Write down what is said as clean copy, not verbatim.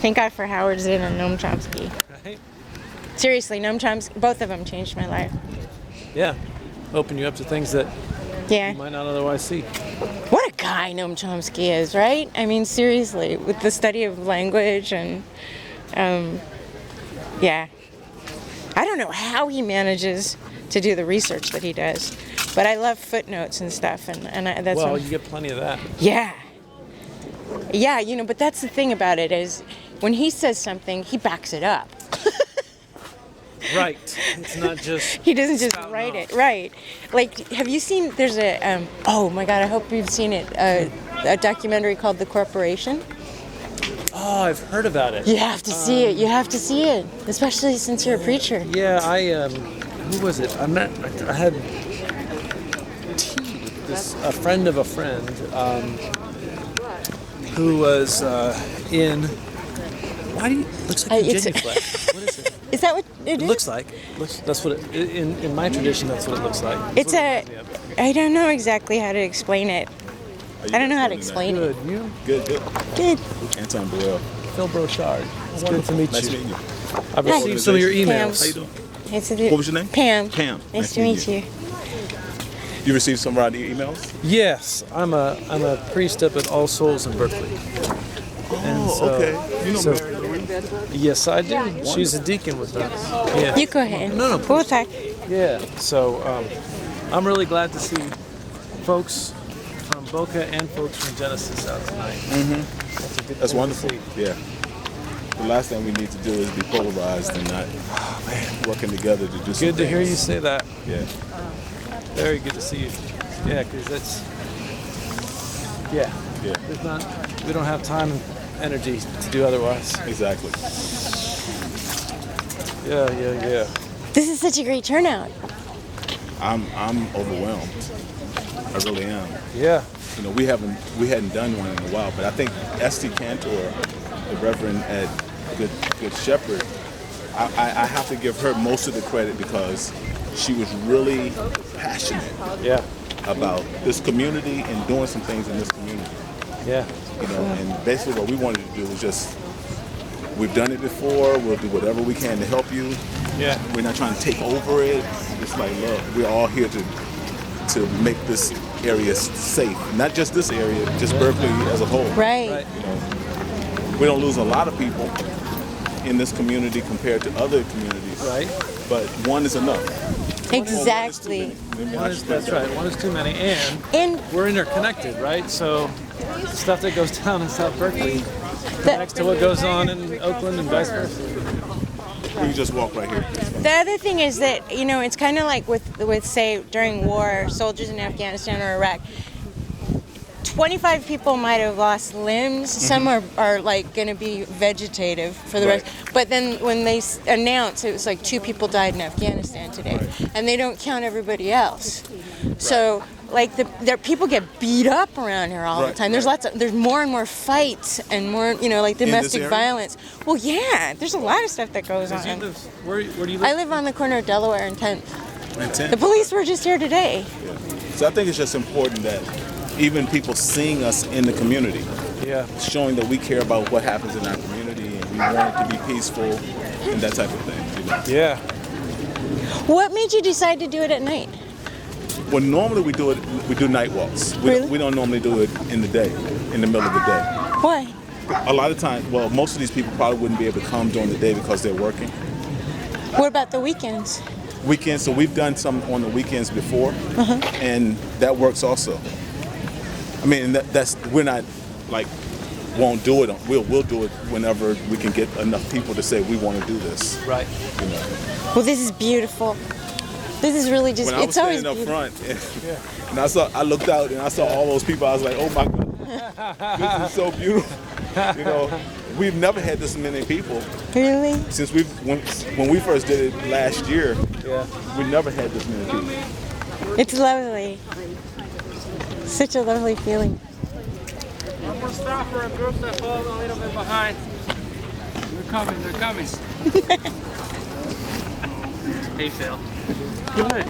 Thank God for Howard Zinn and Noam Chomsky. Right? Seriously, Noam Chomsky, both of them changed my life. Yeah. Open you up to things that Yeah. you might not otherwise see. What a guy Noam Chomsky is, right? I mean, seriously, with the study of language and, yeah. I don't know how he manages to do the research that he does, but I love footnotes and stuff, and that's Well, you get plenty of that. yeah. Yeah, you know, but that's the thing about it is when he says something, he backs it up. Right. It's not just. He doesn't just spouting write off. it, right? Like, have you seen? There's a oh my God, I hope you've seen it. A documentary called The Corporation. Oh, I've heard about it. You have to see it. You have to see it, especially since you're a preacher. Yeah, who was it? I had tea with a friend of a friend, who was in. Why do you? Looks like a It's- genuflex. What is it? Is that what it It is? looks like. That's what it, in my tradition. That's what it looks like. It's That's a. what it reminds me I don't know exactly how to explain it. I don't know how to explain of. it. Good. You? Good, good. Good. Anton Burrell. Phil Brochard. It's good to meet Nice you. meeting you. I've received some of your emails. How you doing? It's What was your name? Pam. Pam. Nice to meet you. You received some of our emails? Yes, I'm a priest up at All Souls in Berkeley. Okay. You know so- Mary Louise? Yes, I do. She's a deacon with us. Yeah. You go ahead. No, We'll talk. Yeah. So I'm really glad to see folks from BOCA and folks from Genesis out tonight. That's a good That's thing wonderful. to see. Yeah. The last thing we need to do is be polarized and not working together to do something. Good to hear you say that. Yeah. Very good to see you. Yeah, because that's. Yeah. Yeah. There's not. We don't have time and energy to do otherwise. Exactly. Yeah. This is such a great turnout. I'm overwhelmed. I really am. Yeah. You know, we hadn't done one in a while, but I think Esty Cantor, the Reverend at Good Shepherd, I have to give her most of the credit because she was really passionate Yeah. about this community and doing some things in this community. Yeah. You know, and basically what we wanted to do was just, we've done it before, we'll do whatever we can to help you. Yeah. We're not trying to take over it. It's like, look, we're all here to make this area safe. Not just this area, just Berkeley as a whole. Right. Right. You know, we don't lose a lot of people in this community compared to other communities. Right. But one is enough. Exactly. That's right. One is too many, and we're interconnected, right? So stuff that goes down in South Berkeley connects to what goes on in Oakland and vice versa. We can just walk right here. The other thing is that, you know, it's kind of like with say during war, soldiers in Afghanistan or Iraq. 25 people might have lost limbs. Some are like going to be vegetative for the Right. rest. But then when they announce it was like 2 people died in Afghanistan today, and they don't count everybody else. So like there people get beat up around here all the Right, time. There's right. there's more and more fights and more, you know, like this domestic area? violence. Well, yeah, there's a lot of stuff that goes Because you on. live, where do you live? I live on the corner of Delaware and 10th. Intent. The police were just here today. So I think it's just important that even people seeing us in the community, Yeah. showing that we care about what happens in our community and we want it to be peaceful and that type of thing. You know? Yeah. What made you decide to do it at night? Well, normally we do night walks. Really? We don't normally do it in the day, in the middle of the day. Why? A lot of times, well, most of these people probably wouldn't be able to come during the day because they're working. What about the weekends? Weekends, so we've done some on the weekends before, and that works also. I mean, that's we're not like won't do it. We'll do it whenever we can get enough people to say we want to do this. Right. You know, Well, this is beautiful. This is really just, when I was it's always standing up beautiful. front, and I looked out and I saw all those people. I was like, oh my God, this is so beautiful. You know, we've never had this many people Really? since when we first did it last year. Yeah. We never had this many people. It's lovely. Such a lovely feeling. One more stop for a group that falls a little bit behind. They're coming. Hey, Phil. Good.